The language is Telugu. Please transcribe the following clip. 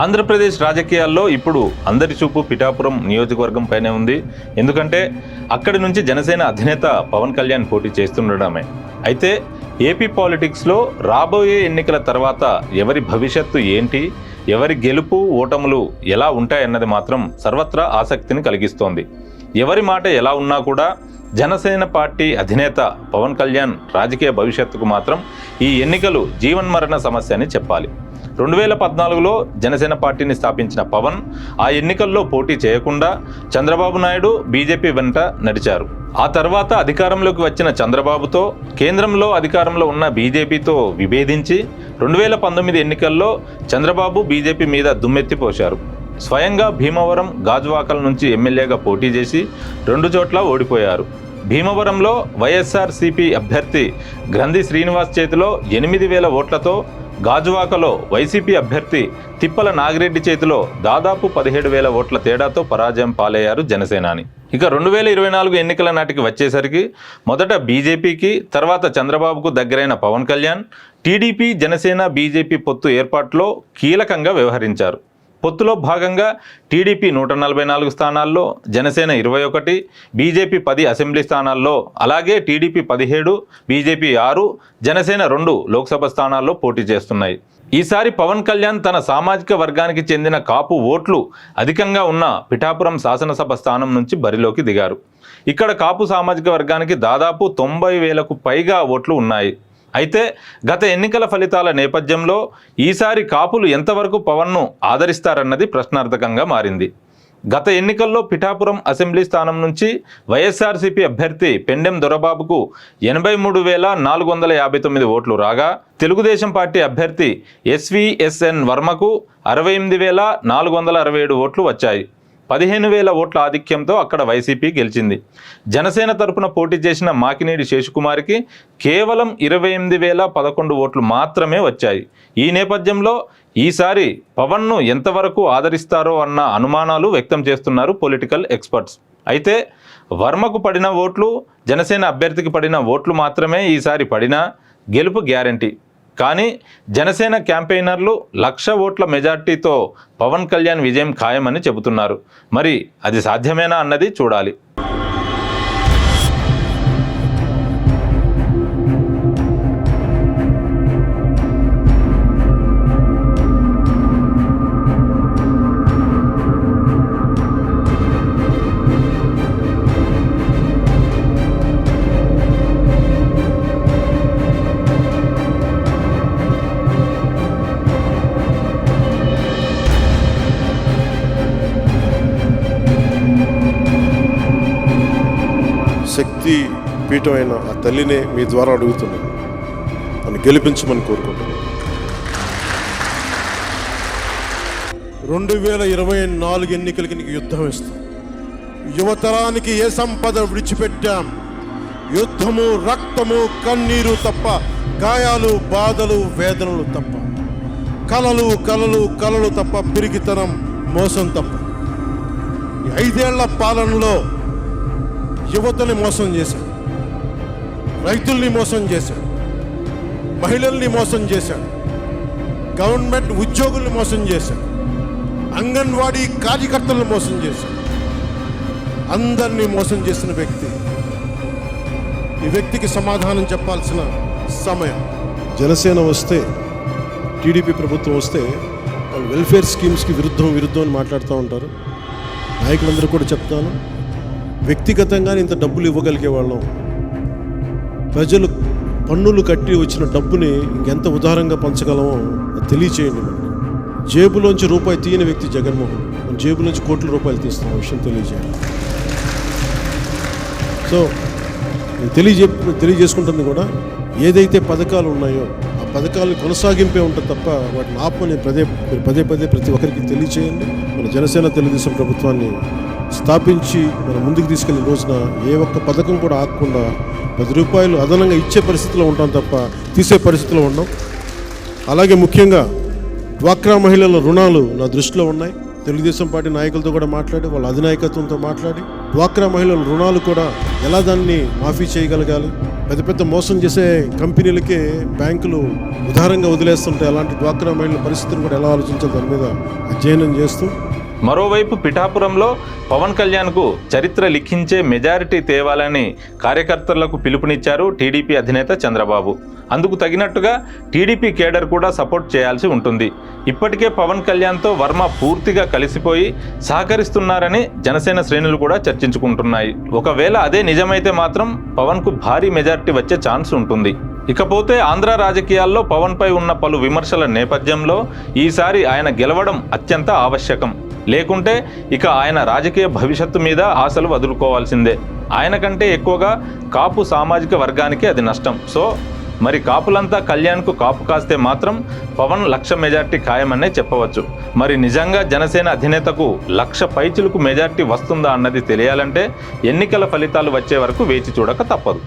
ఆంధ్రప్రదేశ్ రాజకీయాల్లో ఇప్పుడు అందరి చూపు పిఠాపురం నియోజకవర్గం పైనే ఉంది. ఎందుకంటే అక్కడి నుంచి జనసేన అధినేత పవన్ కళ్యాణ్ పోటీ చేస్తుండడమే. అయితే ఏపీ పాలిటిక్స్లో రాబోయే ఎన్నికల తర్వాత ఎవరి భవిష్యత్తు ఏంటి, ఎవరి గెలుపు ఓటములు ఎలా ఉంటాయన్నది మాత్రం సర్వత్రా ఆసక్తిని కలిగిస్తోంది. ఎవరి మాట ఎలా ఉన్నా కూడా జనసేన పార్టీ అధినేత పవన్ కళ్యాణ్ రాజకీయ భవిష్యత్తుకు మాత్రం ఈ ఎన్నికలు జీవన్మరణ సమస్య అని చెప్పాలి. 2014లో జనసేన పార్టీని స్థాపించిన పవన్ ఆ ఎన్నికల్లో పోటీ చేయకుండా చంద్రబాబు నాయుడు బీజేపీ వెంట నడిచారు. ఆ తర్వాత అధికారంలోకి వచ్చిన చంద్రబాబుతో, కేంద్రంలో అధికారంలో ఉన్న బీజేపీతో విభేదించి 2019 ఎన్నికల్లో చంద్రబాబు బీజేపీ మీద దుమ్మెత్తిపోశారు. స్వయంగా భీమవరం, గాజువాకల నుంచి ఎమ్మెల్యేగా పోటీ చేసి 2 చోట్ల ఓడిపోయారు. భీమవరంలో వైఎస్ఆర్సీపీ అభ్యర్థి గ్రంథి శ్రీనివాస్ చేతిలో 8,000 ఓట్లతో, గాజువాకలో వైసీపీ అభ్యర్థి తిప్పల నాగిరెడ్డి చేతిలో దాదాపు 17,000 ఓట్ల తేడాతో పరాజయం పాలయ్యారు జనసేనాని. ఇక 2024 ఎన్నికల నాటికి వచ్చేసరికి మొదట బీజేపీకి, తర్వాత చంద్రబాబుకు దగ్గరైన పవన్ కళ్యాణ్ టీడీపీ, జనసేన, బీజేపీ పొత్తు ఏర్పాటులో కీలకంగా వ్యవహరించారు. పొత్తులో భాగంగా టీడీపీ 144 స్థానాల్లో, జనసేన 21, బీజేపీ 10 అసెంబ్లీ స్థానాల్లో, అలాగే టీడీపీ 17, బీజేపీ 6, జనసేన 2 లోక్సభ స్థానాల్లో పోటీ చేస్తున్నాయి. ఈసారి పవన్ కళ్యాణ్ తన సామాజిక వర్గానికి చెందిన కాపు ఓట్లు అధికంగా ఉన్న పిఠాపురం శాసనసభ స్థానం నుంచి బరిలోకి దిగారు. ఇక్కడ కాపు సామాజిక వర్గానికి దాదాపు 90,000కు పైగా ఓట్లు ఉన్నాయి. అయితే గత ఎన్నికల ఫలితాల నేపథ్యంలో ఈసారి కాపులు ఎంతవరకు పవన్ను ఆదరిస్తారన్నది ప్రశ్నార్థకంగా మారింది. గత ఎన్నికల్లో పిఠాపురం అసెంబ్లీ స్థానం నుంచి వైఎస్ఆర్సీపీ అభ్యర్థి పెండెం దొరబాబుకు 83,459 ఓట్లు రాగా, తెలుగుదేశం పార్టీ అభ్యర్థి ఎస్విఎస్ఎన్ వర్మకు 68,467 ఓట్లు వచ్చాయి. 15,000 ఓట్ల ఆధిక్యంతో అక్కడ వైసీపీ గెలిచింది. జనసేన తరపున పోటీ చేసిన మాకినేడి శేషకుమార్కి కేవలం 28,011 ఓట్లు మాత్రమే వచ్చాయి. ఈ నేపథ్యంలో ఈసారి పవన్ను ఎంతవరకు ఆదరిస్తారో అన్న అనుమానాలు వ్యక్తం చేస్తున్నారు పొలిటికల్ ఎక్స్పర్ట్స్. అయితే వర్మకు పడిన ఓట్లు, జనసేన అభ్యర్థికి పడిన ఓట్లు మాత్రమే ఈసారి పడినా గెలుపు గ్యారంటీ. కానీ జనసేన క్యాంపెయినర్లు 1,00,000 ఓట్ల మెజార్టీతో పవన్ కళ్యాణ్ విజయం ఖాయమని చెబుతున్నారు. మరి అది సాధ్యమేనా అన్నది చూడాలి. శక్తి పీఠమైన ఆ తల్లినే మీ ద్వారా అడుగుతున్నాను, నన్ను గెలిపించమని కోరుకుంటున్నాను. 2024 ఎన్నికలకి నీకు యుద్ధం ఇస్తాం. యువతరానికి ఏ సంపద విడిచిపెట్టాం? యుద్ధము, రక్తము, కన్నీరు తప్ప, గాయాలు, బాధలు, వేదనలు తప్ప, కలలు కలలు కలలు తప్ప, పిరికితనం, మోసం తప్ప. 5 ఏళ్ల పాలనలో యువతని మోసం చేశాడు, రైతుల్ని మోసం చేశాడు, మహిళల్ని మోసం చేశాడు, గవర్నమెంట్ ఉద్యోగుల్ని మోసం చేశాడు, అంగన్వాడీ కార్యకర్తలను మోసం చేశాడు. అందరినీ మోసం చేసిన వ్యక్తి. ఈ వ్యక్తికి సమాధానం చెప్పాల్సిన సమయం. జనసేన వస్తే, టీడీపీ ప్రభుత్వం వస్తే వాళ్ళు వెల్ఫేర్ స్కీమ్స్కి విరుద్ధం అని మాట్లాడుతూ ఉంటారు. నాయకులందరూ కూడా చెప్తాను, వ్యక్తిగతంగా ఇంత డబ్బులు ఇవ్వగలిగే వాళ్ళం. ప్రజలు పన్నులు కట్టి వచ్చిన డబ్బుని ఇంకెంత ఉదారంగా పంచగలమో తెలియచేయండి. మనకి జేబులోంచి రూపాయి తీయని వ్యక్తి జగన్మోహన్, మన జేబులోంచి కోట్ల రూపాయలు తీస్తాం, ఆ విషయం తెలియజేయాలి. సో తెలియజేసుకుంటుంది కూడా, ఏదైతే పథకాలు ఉన్నాయో ఆ పథకాలను కొనసాగింపే ఉంటుంది తప్ప వాటిని ఆపమని పదే ప్రతి ఒక్కరికి తెలియచేయండి. మన జనసేన తెలుగుదేశం ప్రభుత్వాన్ని స్థాపించి మనం ముందుకు తీసుకెళ్లిన రోజున ఏ ఒక్క పథకం కూడా ఆగకుండా 10 రూపాయలు అదనంగా ఇచ్చే పరిస్థితిలో ఉంటాం తప్ప తీసే పరిస్థితిలో ఉన్నాం. అలాగే ముఖ్యంగా డ్వాక్రా మహిళల రుణాలు నా దృష్టిలో ఉన్నాయి. తెలుగుదేశం పార్టీ నాయకులతో కూడా మాట్లాడి, వాళ్ళ అధినాయకత్వంతో మాట్లాడి, డ్వాక్రా మహిళల రుణాలు కూడా ఎలా దాన్ని మాఫీ చేయగలగాలి, పెద్ద పెద్ద మోసం చేసే కంపెనీలకే బ్యాంకులు ఉదారంగా వదిలేస్తుంటే అలాంటి డ్వాక్రా మహిళల పరిస్థితులు కూడా ఎలా ఆలోచించాలి దాని మీద అధ్యయనం చేస్తూ, మరోవైపు పిఠాపురంలో పవన్ కళ్యాణ్కు చరిత్ర లిఖించే మెజారిటీ తేవాలని కార్యకర్తలకు పిలుపునిచ్చారు టీడీపీ అధినేత చంద్రబాబు. అందుకు తగినట్టుగా టీడీపీ కేడర్ కూడా సపోర్ట్ చేయాల్సి ఉంటుంది. ఇప్పటికే పవన్ కళ్యాణ్తో వర్మ పూర్తిగా కలిసిపోయి సహకరిస్తున్నారని జనసేన శ్రేణులు కూడా చర్చించుకుంటున్నాయి. ఒకవేళ అదే నిజమైతే మాత్రం పవన్కు భారీ మెజారిటీ వచ్చే ఛాన్స్ ఉంటుంది. ఇకపోతే ఆంధ్ర రాజకీయాల్లో పవన్పై ఉన్న పలు విమర్శల నేపథ్యంలో ఈసారి ఆయన గెలవడం అత్యంత ఆవశ్యకం. లేకుంటే ఇక ఆయన రాజకీయ భవిష్యత్తు మీద ఆశలు వదులుకోవాల్సిందే. ఆయన కంటే ఎక్కువగా కాపు సామాజిక వర్గానికి అది నష్టం. సో మరి కాపులంతా కళ్యాణ్కు కాపు కాస్తే మాత్రం పవన్ 1,00,000 మెజార్టీ ఖాయమనే చెప్పవచ్చు. మరి నిజంగా జనసేన అధినేతకు 1,00,000 పైచిలకు మెజార్టీ వస్తుందా అన్నది తెలియాలంటే ఎన్నికల ఫలితాలు వచ్చే వరకు వేచి చూడక తప్పదు.